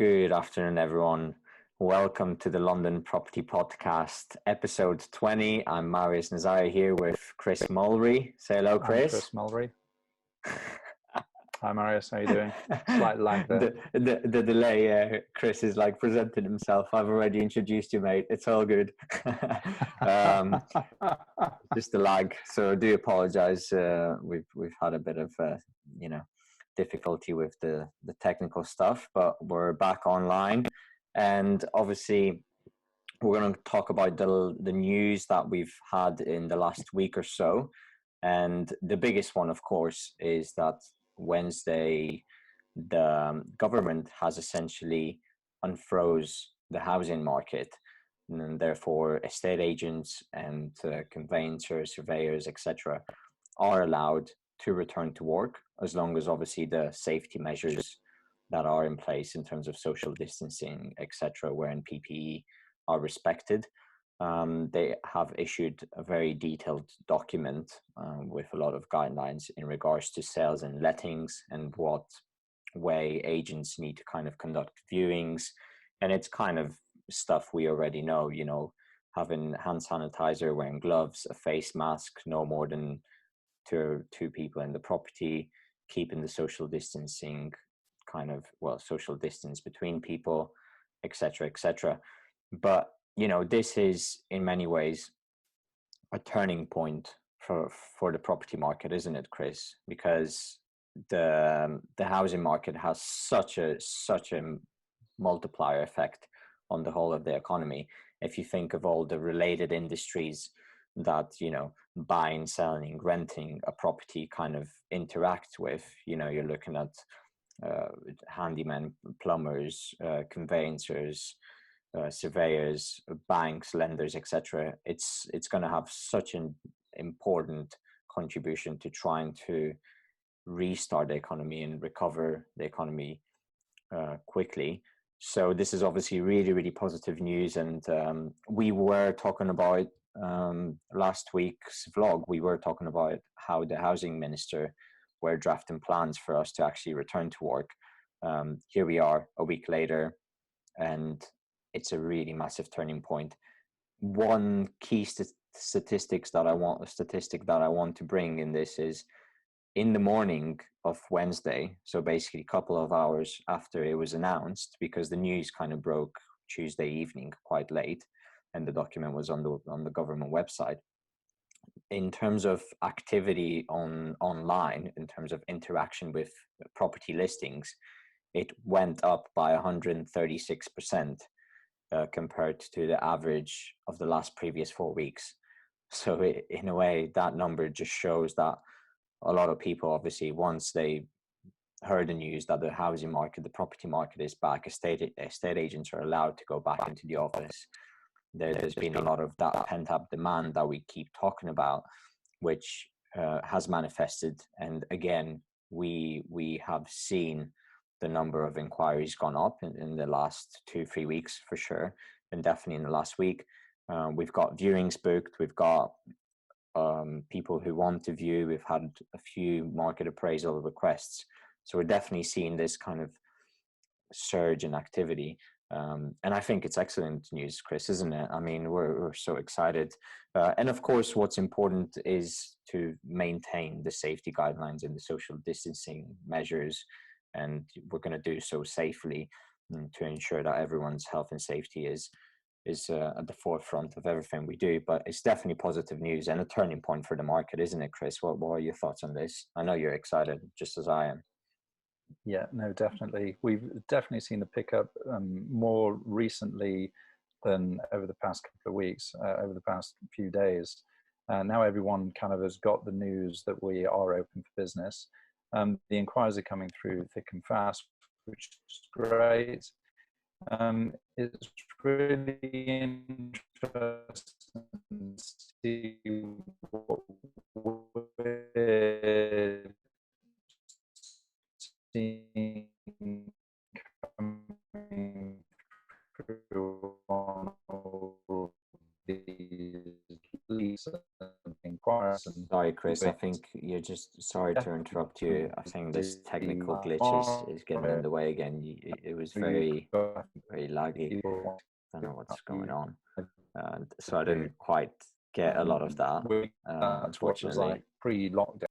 Good afternoon, everyone. Welcome to the London Property Podcast, episode 20. I'm Marius Nazare here with Chris Mulry. Say hello, Chris. I'm Chris Mulry. Hi, Marius. How are you doing? Slight lag there. The delay, Chris is like presenting himself. I've already introduced you, mate. It's all good. Just a lag. So I do apologize. We've had a bit of, difficulty with the technical stuff, but we're back online. And obviously, we're going to talk about the news that we've had in the last week or so. And the biggest one, of course, is that Wednesday, the government has essentially unfroze the housing market, and therefore estate agents and conveyancers, surveyors, etc., are allowed to return to work as long as obviously the safety measures that are in place in terms of social distancing, etc., wearing PPE are respected. They have issued a very detailed document with a lot of guidelines in regards to sales and lettings and what way agents need to kind of conduct viewings. And it's kind of stuff we already know, having hand sanitizer, wearing gloves, a face mask, no more than two people in the property, keeping the social distancing social distance between people, etc., etc. But this is in many ways a turning point for the property market, isn't it, Chris? Because the housing market has such a multiplier effect on the whole of the economy. If you think of all the related industries that buying, selling, renting a property kind of interact with, you're looking at handymen, plumbers, conveyancers, surveyors, banks, lenders, etc. It's going to have such an important contribution to trying to restart the economy and recover the economy quickly. So this is obviously really, really positive news. And we were talking about last week's vlog, we were talking about how the housing minister were drafting plans for us to actually return to work. Here we are a week later, and it's a really massive turning point. One key statistic that I want to bring in this is in the morning of Wednesday, so basically a couple of hours after it was announced, because the news kind of broke Tuesday evening quite late, and the document was on the government website. In terms of activity online, in terms of interaction with property listings, it went up by 136% compared to the average of the last previous 4 weeks. So in a way, that number just shows that a lot of people, obviously, once they heard the news that the housing market, the property market is back, estate agents are allowed to go back into the office. There's been a lot of that pent-up demand that we keep talking about, which has manifested. And again, we have seen the number of inquiries gone up in the last 2-3 weeks for sure, and definitely in the last week. We've got viewings booked. We've got people who want to view. We've had a few market appraisal requests. So we're definitely seeing this kind of surge in activity. And I think it's excellent news, Chris, isn't it? I mean, we're so excited. And of course, what's important is to maintain the safety guidelines and the social distancing measures. And we're going to do so safely to ensure that everyone's health and safety is at the forefront of everything we do. But it's definitely positive news and a turning point for the market, isn't it, Chris? What are your thoughts on this? I know you're excited, just as I am. Yeah, no, definitely. We've definitely seen the pickup more recently than over the past couple of weeks, over the past few days. Now everyone kind of has got the news that we are open for business. The inquiries are coming through thick and fast, which is great. It's really interesting to see what we're seeing coming through on all these leads and inquiries. comparison. Sorry, Chris. I think you're just, sorry to interrupt you. I think this technical glitch is getting in the way again. It was very, very laggy. I don't know what's going on. So I didn't quite get a lot of that, unfortunately. Like pre-lockdown.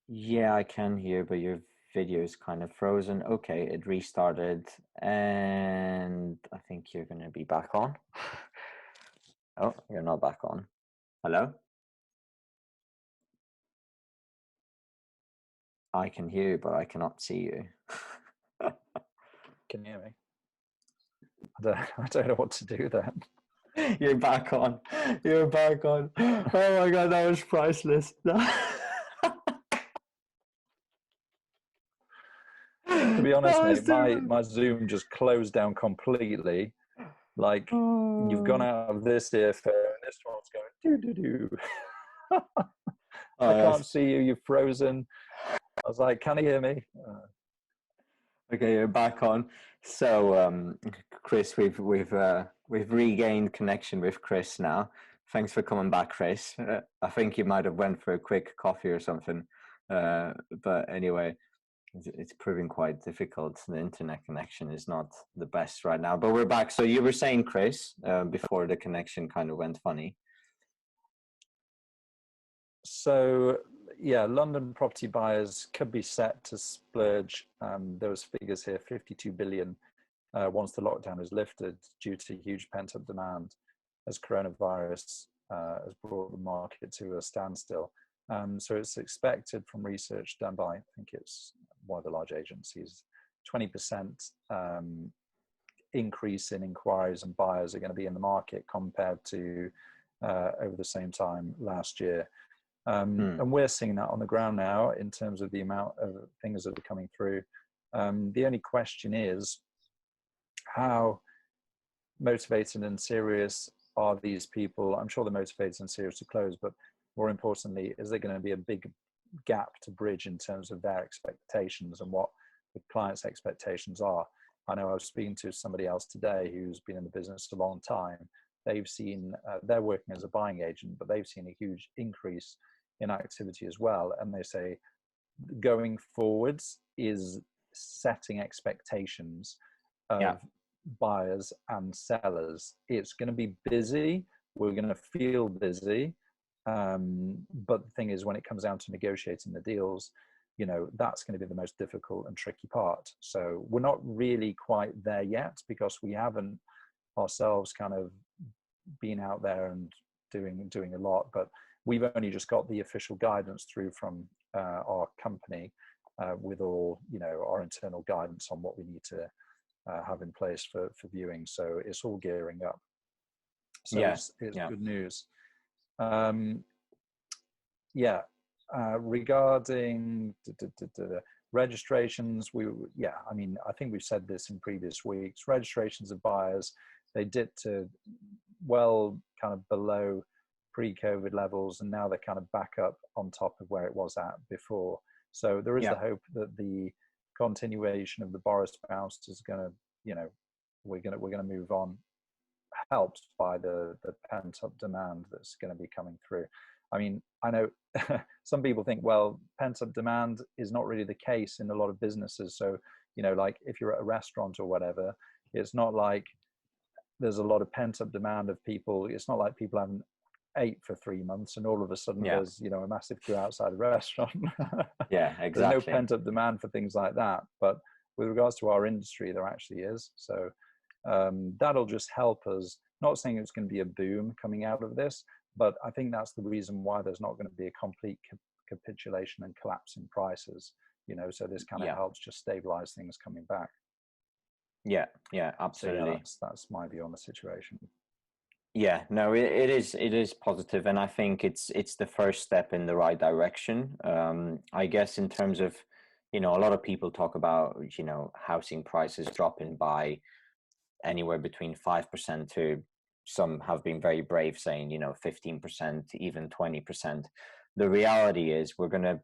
Yeah, I can hear, but your video is kind of frozen. Okay, it restarted, and I think you're going to be back on. Oh, you're not back on. Hello? I can hear you, but I cannot see you. Can you hear me? I don't know what to do then. You're back on. You're back on. Oh my God, that was priceless. To be honest, mate, my Zoom just closed down completely. Like you've gone out of this earphone, this one's going doo-doo-doo. I can't see you, you've frozen. I was like, can you hear me? Okay, you're back on. So, Chris, we've regained connection with Chris now. Thanks for coming back, Chris. I think you might have went for a quick coffee or something. But anyway, it's proving quite difficult. The internet connection is not the best right now, but we're back. So you were saying, Chris, before the connection kind of went funny. So yeah, London property buyers could be set to splurge. There was figures here, 52 billion once the lockdown is lifted due to huge pent-up demand as coronavirus has brought the market to a standstill. So it's expected from research done by, I think it's one of the large agencies, 20% increase in inquiries and buyers are going to be in the market compared to over the same time last year. And we're seeing that on the ground now in terms of the amount of things that are coming through. The only question is, how motivated and serious are these people? I'm sure they're motivated and serious to close, but more importantly, is there going to be a big gap to bridge in terms of their expectations and what the client's expectations are? I know I was speaking to somebody else today who's been in the business a long time. They've seen, they're working as a buying agent, but they've seen a huge increase in activity as well. And they say going forwards is setting expectations of buyers and sellers. It's going to be busy. We're going to feel busy. But the thing is, when it comes down to negotiating the deals, you know, that's going to be the most difficult and tricky part. So we're not really quite there yet because we haven't ourselves kind of been out there and doing a lot, but we've only just got the official guidance through from our company with all, you know, our internal guidance on what we need to have in place for viewing. So it's all gearing up. So it's good news. Regarding registrations, I mean, I think we've said this in previous weeks. Registrations of buyers, they dipped to well kind of below pre-COVID levels, and now they're kind of back up on top of where it was at before. So there is the hope that the continuation of the Boris bounce is going to, you know, we're going to move on, helped by the pent-up demand that's going to be coming through. I mean, I know some people think, well, pent-up demand is not really the case in a lot of businesses. So, you know, like if you're at a restaurant or whatever, it's not like there's a lot of pent-up demand of people. It's not like people haven't ate for 3 months and all of a sudden there's, you know, a massive queue outside the restaurant. Yeah, exactly. There's no pent-up demand for things like that. But with regards to our industry, there actually is. So that'll just help us. Not saying it's going to be a boom coming out of this, but I think that's the reason why there's not going to be a complete capitulation and collapse in prices, you know, so this kind of helps just stabilize things coming back. Yeah, absolutely. So that's my view on the situation. Yeah, no, it is positive, and I think it's the first step in the right direction. I guess in terms of, you know, a lot of people talk about, you know, housing prices dropping by anywhere between 5% to, some have been very brave saying, you know, 15%, even 20%. The reality is we're going to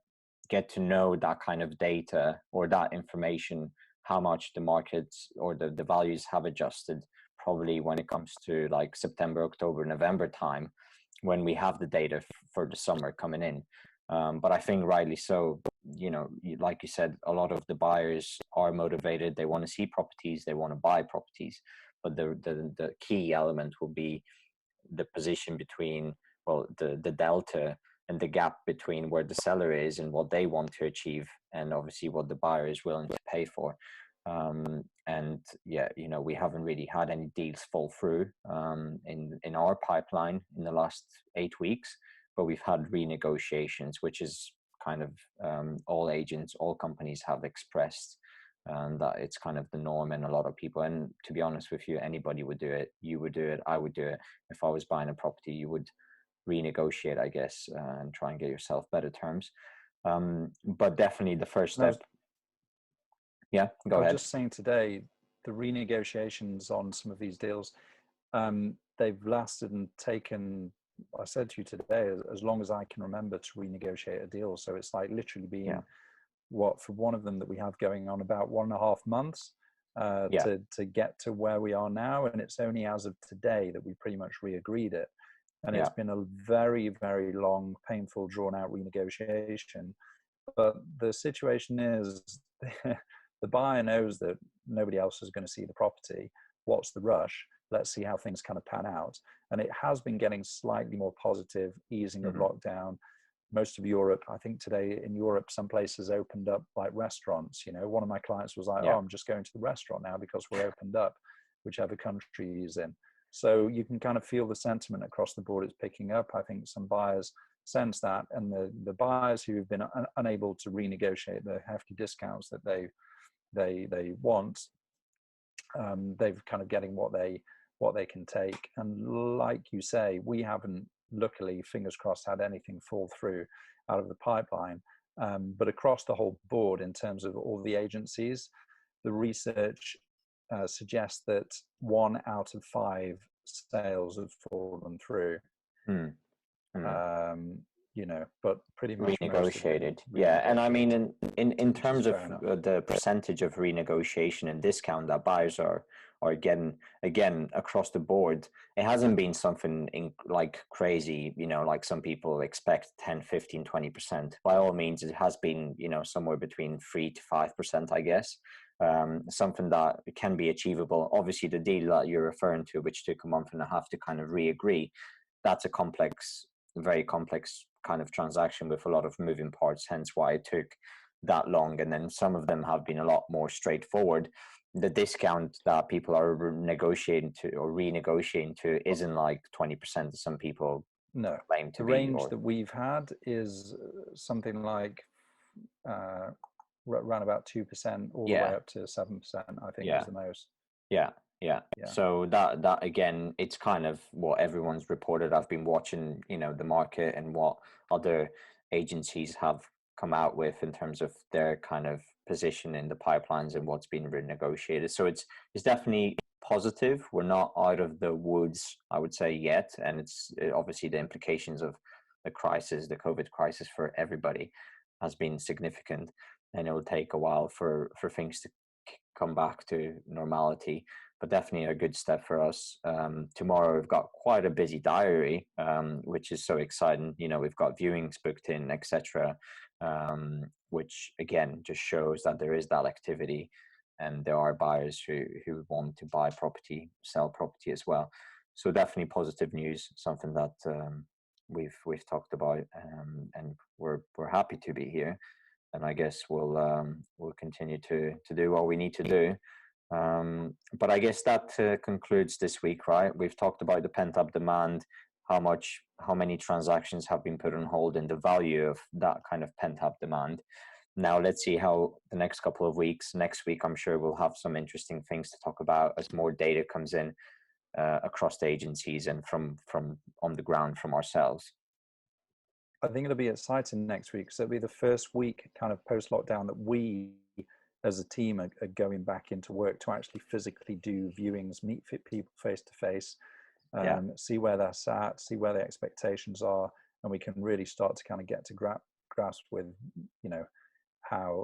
get to know that kind of data or that information, how much the markets or the values have adjusted, probably when it comes to like September, October, November time, when we have the data for the summer coming in. But I think rightly so, like you said, a lot of the buyers are motivated. They want to see properties, they want to buy properties. But the key element will be the position between, well, the delta and the gap between where the seller is and what they want to achieve, and obviously what the buyer is willing to pay for. And yeah, we haven't really had any deals fall through in our pipeline in the last 8 weeks, but we've had renegotiations, which is kind of all agents, all companies have expressed that it's kind of the norm, and a lot of people, and to be honest with you, anybody would do it. You would do it, I would do it. If I was buying a property, you would renegotiate, I guess, and try and get yourself better terms. But definitely the first step. Yeah, go ahead. I was just saying today, the renegotiations on some of these deals, they've lasted and taken, I said to you today, as long as I can remember to renegotiate a deal. So it's like literally been what, for one of them that we have going on, about 1.5 months to get to where we are now. And it's only as of today that we pretty much re-agreed it. And it's been a very, very long, painful, drawn out renegotiation. But the situation is the buyer knows that nobody else is going to see the property. What's the rush? Let's see how things kind of pan out. And it has been getting slightly more positive, easing of lockdown. Most of Europe, I think today in Europe, some places opened up like restaurants. One of my clients was like, oh, I'm just going to the restaurant now because we're opened up, whichever country he's in. So you can kind of feel the sentiment across the board is picking up. I think some buyers sense that, and the buyers who have been unable to renegotiate the hefty discounts that they want, they've kind of getting what they can take. And like you say, we haven't, luckily, fingers crossed, had anything fall through out of the pipeline. But across the whole board, in terms of all the agencies, the research suggests that 1 out of 5 sales have fallen through. But pretty much renegotiated. And I mean, in terms of the percentage of renegotiation and discount that buyers are getting, again, across the board, it hasn't been something like crazy, like some people expect 10, 15, 20%. By all means, it has been, somewhere between 3 to 5%, I guess. Something that can be achievable. Obviously, the deal that you're referring to, which took a month and a half to kind of re-agree, that's a very complex kind of transaction with a lot of moving parts, hence why it took that long. And then some of them have been a lot more straightforward. The discount that people are negotiating to or renegotiating to isn't like 20%. Some people claim to be. The range that we've had is something like around about 2%, all the way up to 7%, I think is the most. Yeah. So that again, it's kind of what everyone's reported. I've been watching, the market and what other agencies have come out with in terms of their kind of position in the pipelines and what's been renegotiated. So it's definitely positive. We're not out of the woods, I would say, yet. And it's obviously the implications of the crisis, the COVID crisis for everybody has been significant. And it will take a while for things to come back to normality. But definitely a good step for us. Tomorrow we've got quite a busy diary, which is so exciting. We've got viewings booked in, etc., which again just shows that there is that activity, and there are buyers who want to buy property, sell property as well. So definitely positive news, something that we've talked about, and we're happy to be here. And I guess we'll continue to do what we need to do. But I guess that concludes this week, right? We've talked about the pent-up demand, how many transactions have been put on hold, and the value of that kind of pent-up demand. Now let's see how the next couple of weeks. Next week, I'm sure we'll have some interesting things to talk about as more data comes in across the agencies and from on the ground from ourselves. I think it'll be exciting next week. So it'll be the first week kind of post-lockdown that we as a team are going back into work to actually physically do viewings, meet people face to face, see where they're sat, see where the expectations are, and we can really start to kind of get to grasp with, how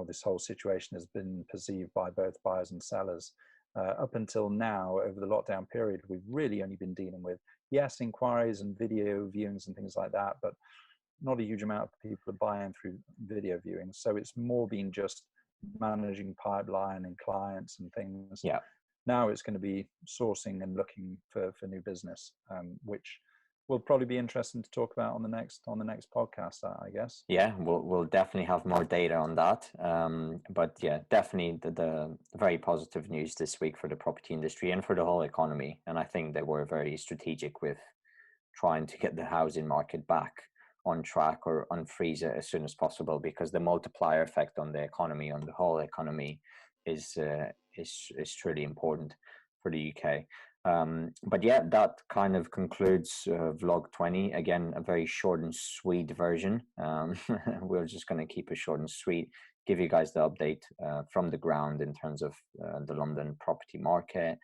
this whole situation has been perceived by both buyers and sellers. Up until now, over the lockdown period, we've really only been dealing with, yes, inquiries and video viewings and things like that, but not a huge amount of people are buying through video viewings. So it's more been just managing pipeline and clients and things. Yeah. Now it's going to be sourcing and looking for new business, which will probably be interesting to talk about on the next podcast, I guess. Yeah, we'll definitely have more data on that. But yeah, definitely the very positive news this week for the property industry and for the whole economy. And I think they were very strategic with trying to get the housing market back on track or unfreeze it as soon as possible, because the multiplier effect on the economy, on the whole economy, is truly important for the UK. But yeah, that kind of concludes vlog 20. Again, a very short and sweet version. We're just going to keep it short and sweet, give you guys the update from the ground in terms of the London property market.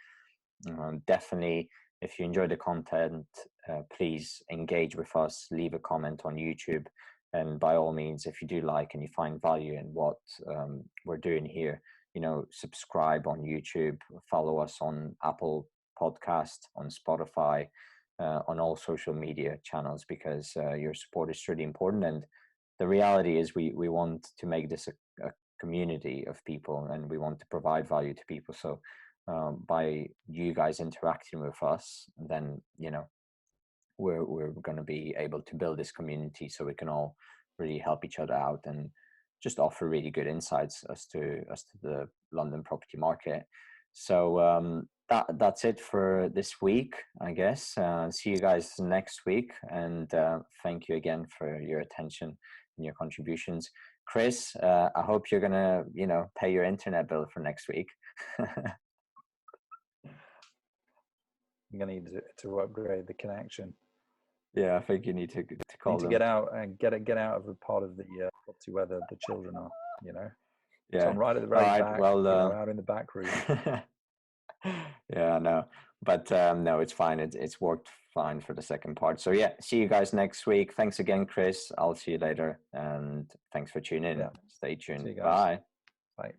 Definitely, if you enjoy the content, please engage with us, leave a comment on YouTube. And by all means, if you do like and you find value in what we're doing here, subscribe on YouTube, follow us on Apple Podcast, on Spotify, on all social media channels, because your support is really important. And the reality is we want to make this a community of people, and we want to provide value to people. So by you guys interacting with us, then we're going to be able to build this community, so we can all really help each other out and just offer really good insights as to the London property market. So that's it for this week, I guess. See you guys next week, and thank you again for your attention and your contributions. Chris, I hope you're gonna pay your internet bill for next week. I'm gonna need to upgrade the connection. Yeah, I think you need to call them. Get out and get out of the part of the property where the children are. Yeah. So I'm right at the very back. Well, out in the back room. Yeah, I know, but no, it's fine. It's worked fine for the second part. So yeah, see you guys next week. Thanks again, Chris. I'll see you later, and thanks for tuning in. Yeah. Stay tuned. See you guys. Bye. Bye.